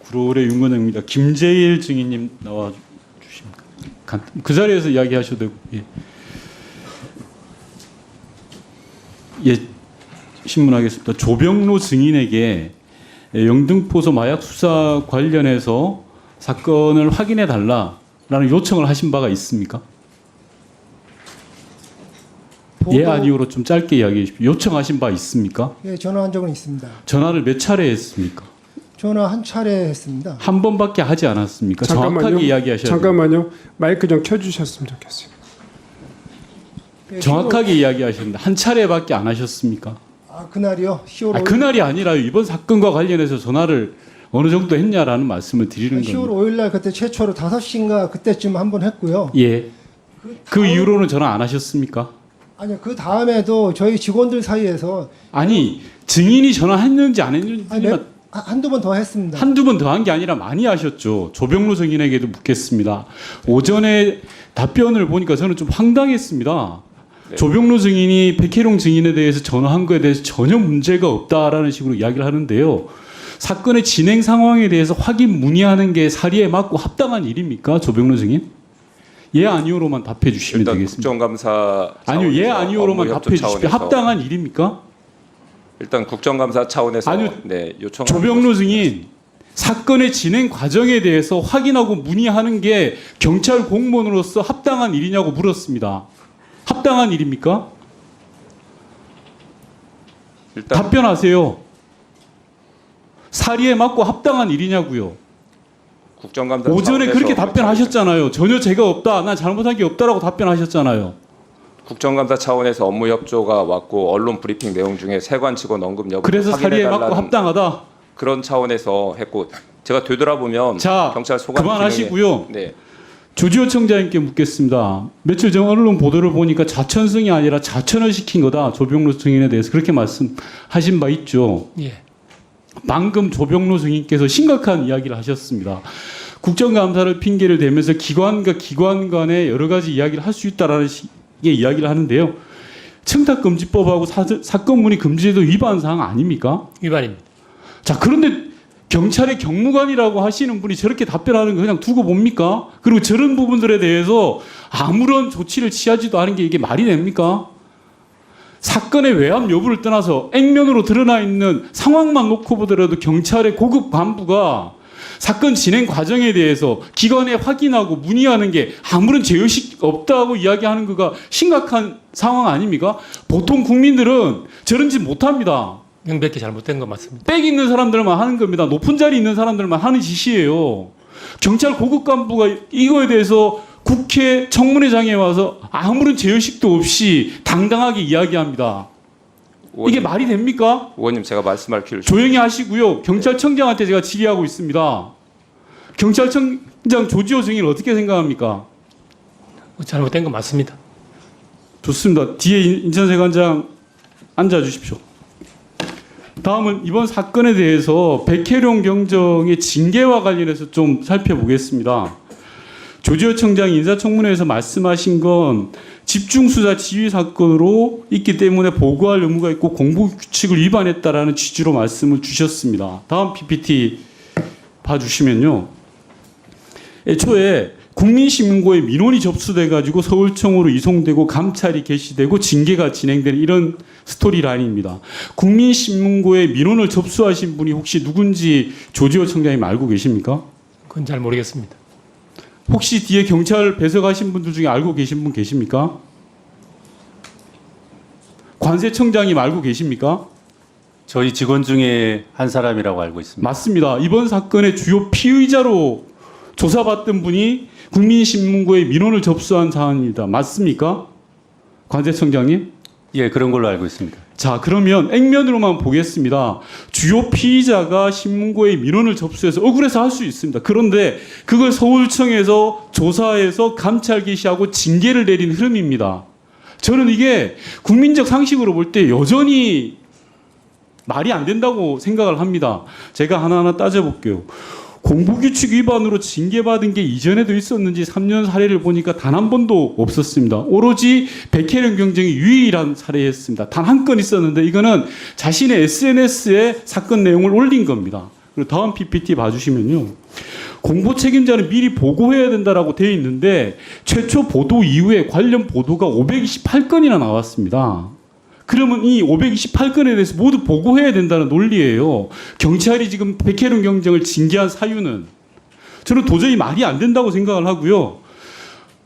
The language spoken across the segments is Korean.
구로의 윤건영입니다. 김재일 증인님 나와 주십니까? 그 자리에서 이야기하셔도 되고. 예. 예, 신문하겠습니다. 조병로 증인에게 영등포소 마약 수사 관련해서 사건을 확인해 달라라는 요청을 하신 바가 있습니까? 예, 아니오로 좀 짧게 이야기해 주십시오. 요청하신 바 있습니까? 예, 전화한 적은 있습니다. 전화를 몇 차례 했습니까? 전화 한 차례 했습니다. 한 번밖에 하지 않았습니까? 잠깐만요. 정확하게 이야기하셔야 돼요. 잠깐만요. 마이크 좀 켜주셨으면 좋겠어요. 예, 정확하게 이야기하셨는데 한 차례밖에 안 하셨습니까? 그날이요? 10월 5일. 그날이 아니라 이번 사건과 관련해서 전화를 어느 정도 했냐라는 말씀을 드리는 10월 겁니다. 5일 날 그때 최초로 5시인가 그때쯤 한 번 했고요. 예. 그 이후로는 전화 안 하셨습니까? 아니요. 그 다음에도 저희 직원들 사이에서 아니, 증인이 전화했는지 안 했는지 한두 번 더 했습니다. 한두 번 더 한 게 아니라 많이 하셨죠. 조병로 증인에게도 묻겠습니다. 오전에 답변을 보니까 저는 좀 황당했습니다. 네. 조병로 증인이 백혜룡 증인에 대해서 전화한 거에 대해서 전혀 문제가 없다라는 식으로 이야기를 하는데요. 사건의 진행 상황에 대해서 확인 문의하는 게 사리에 맞고 합당한 일입니까? 조병로 증인? 예, 아니오로만 답해 주시면 일단 되겠습니다. 국정감사 아니요, 예, 차원에서 아니오로만 업무 협조 답해 주십시오. 차원에서 합당한 일입니까? 일단 국정감사 차원에서 아니요, 네, 요청 조병로 증인 사건의 진행 과정에 대해서 확인하고 문의하는 게 경찰 공무원으로서 합당한 일이냐고 물었습니다. 합당한 일입니까? 일단 답변하세요. 사리에 맞고 합당한 일이냐고요. 국정감사 오전에 차원에서 그렇게 답변하셨잖아요. 전혀 죄가 없다. 난 잘못한 게 없다라고 답변하셨잖아요. 국정감사 차원에서 업무 협조가 왔고 언론 브리핑 내용 중에 세관 직원 언급 여부 그래서 사리에 맞고 합당하다. 그런 차원에서 했고 제가 되돌아보면 자, 경찰 소관 그만하시고요. 네. 조지호 청장님께 묻겠습니다. 며칠 전 언론 보도를 보니까 자천승이 아니라 자천을 시킨 거다. 조병로 증인에 대해서 그렇게 말씀하신 바 있죠. 예. 방금 조병로 증인께서 심각한 이야기를 하셨습니다. 국정감사를 핑계를 대면서 기관과 기관 간에 여러 가지 이야기를 할 수 있다라는 식의 이야기를 하는데요. 청탁금지법하고 사건문의 금지제도 위반 사항 아닙니까? 위반입니다. 자, 그런데 경찰의 경무관이라고 하시는 분이 저렇게 답변하는 거 그냥 두고 봅니까? 그리고 저런 부분들에 대해서 아무런 조치를 취하지도 않은 게 이게 말이 됩니까? 사건의 외압 여부를 떠나서 액면으로 드러나 있는 상황만 놓고 보더라도 경찰의 고급 간부가 사건 진행 과정에 대해서 기관에 확인하고 문의하는 게 아무런 죄의식 없다고 이야기하는 거가 심각한 상황 아닙니까? 보통 국민들은 저런 짓 못합니다. 명백히 잘못된 거 맞습니다. 빽 있는 사람들만 하는 겁니다. 높은 자리 있는 사람들만 하는 짓이에요. 경찰 고급 간부가 이거에 대해서 국회 청문회장에 와서 아무런 죄의식도 없이 당당하게 이야기합니다. 의원님, 이게 말이 됩니까? 의원님 제가 말씀할 기회를 조용히 하시고요. 경찰청장한테 제가 질의하고 있습니다. 경찰청장 조지호 증인 어떻게 생각합니까? 잘못된 거 맞습니다. 좋습니다. 뒤에 인천세관장 앉아주십시오. 다음은 이번 사건에 대해서 백혜룡 경정의 징계와 관련해서 좀 살펴보겠습니다. 조지호 청장이 인사청문회에서 말씀하신 건 집중수사 지휘 사건으로 있기 때문에 보고할 의무가 있고 공보규칙을 위반했다라는 취지로 말씀을 주셨습니다. 다음 PPT 봐주시면요. 애초에 국민신문고에 민원이 접수돼가지고 서울청으로 이송되고 감찰이 개시되고 징계가 진행되는 이런 스토리라인입니다. 국민신문고에 민원을 접수하신 분이 혹시 누군지 조지호 청장님 알고 계십니까? 그건 잘 모르겠습니다. 혹시 뒤에 경찰 배석하신 분들 중에 알고 계신 분 계십니까? 관세청장님 알고 계십니까? 저희 직원 중에 한 사람이라고 알고 있습니다. 맞습니다. 이번 사건의 주요 피의자로 조사받던 분이 국민신문고에 민원을 접수한 사안입니다. 맞습니까? 관세청장님? 예, 그런 걸로 알고 있습니다. 자, 그러면 액면으로만 보겠습니다. 주요 피의자가 신문고에 민원을 접수해서 억울해서 할 수 있습니다. 그런데 그걸 서울청에서 조사해서 감찰 개시하고 징계를 내린 흐름입니다. 저는 이게 국민적 상식으로 볼 때 여전히 말이 안 된다고 생각을 합니다. 제가 하나하나 따져볼게요. 공보규칙 위반으로 징계받은 게 이전에도 있었는지 3년 사례를 보니까 단 한 번도 없었습니다. 오로지 백혜령 경정이 유일한 사례였습니다. 단 한 건 있었는데 이거는 자신의 SNS에 사건 내용을 올린 겁니다. 그리고 다음 PPT 봐주시면요. 공보 책임자는 미리 보고해야 된다라고 되어 있는데 최초 보도 이후에 관련 보도가 528건이나 나왔습니다. 그러면 이 528건에 대해서 모두 보고해야 된다는 논리예요. 경찰이 지금 백혜련 경정을 징계한 사유는 저는 도저히 말이 안 된다고 생각을 하고요.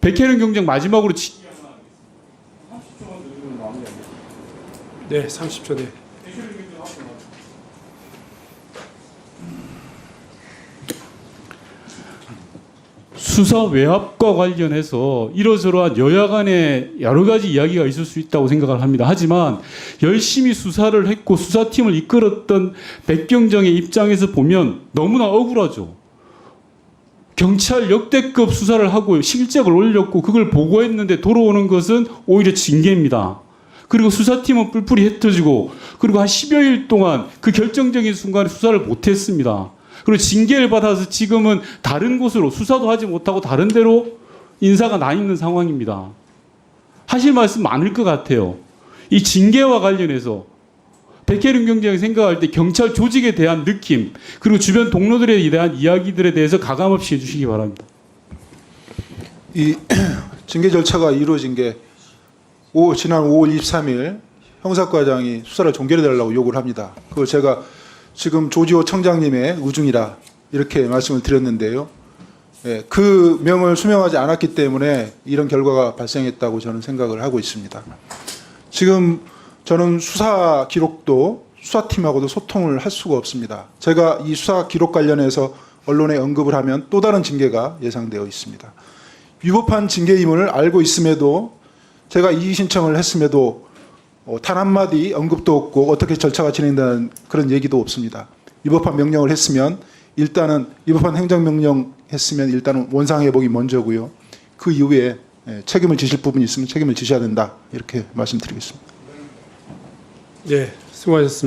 백혜련 경정 마지막으로 네, 30초 네. 수사 외압과 관련해서 이러저러한 여야 간에 여러 가지 이야기가 있을 수 있다고 생각을 합니다. 하지만 열심히 수사를 했고 수사팀을 이끌었던 백경정의 입장에서 보면 너무나 억울하죠. 경찰 역대급 수사를 하고 실적을 올렸고 그걸 보고했는데 돌아오는 것은 오히려 징계입니다. 그리고 수사팀은 뿔뿔이 흩어지고 그리고 한 10여일 동안 그 결정적인 순간에 수사를 못했습니다. 그리고 징계를 받아서 지금은 다른 곳으로 수사도 하지 못하고 다른 데로 인사가 나 있는 상황입니다. 하실 말씀 많을 것 같아요. 이 징계와 관련해서 백혜련 경정이 생각할 때 경찰 조직에 대한 느낌 그리고 주변 동료들에 대한 이야기들에 대해서 가감없이 해주시기 바랍니다. 이 징계 절차가 이루어진 게 지난 5월 23일 형사과장이 수사를 종결해달라고 요구를 합니다. 그걸 제가 지금 조지호 청장님의 의중이라 이렇게 말씀을 드렸는데요. 예, 그 명을 수명하지 않았기 때문에 이런 결과가 발생했다고 저는 생각을 하고 있습니다. 지금 저는 수사 기록도 수사팀하고도 소통을 할 수가 없습니다. 제가 이 수사 기록 관련해서 언론에 언급을 하면 또 다른 징계가 예상되어 있습니다. 위법한 징계임을 알고 있음에도 제가 이의 신청을 했음에도 단 한마디 언급도 없고 어떻게 절차가 진행되는 그런 얘기도 없습니다. 위법한 명령을 했으면 일단은 위법한 행정명령 했으면 일단은 원상회복이 먼저고요. 그 이후에 책임을 지실 부분이 있으면 책임을 지셔야 된다. 이렇게 말씀드리겠습니다. 네, 수고하셨습니다.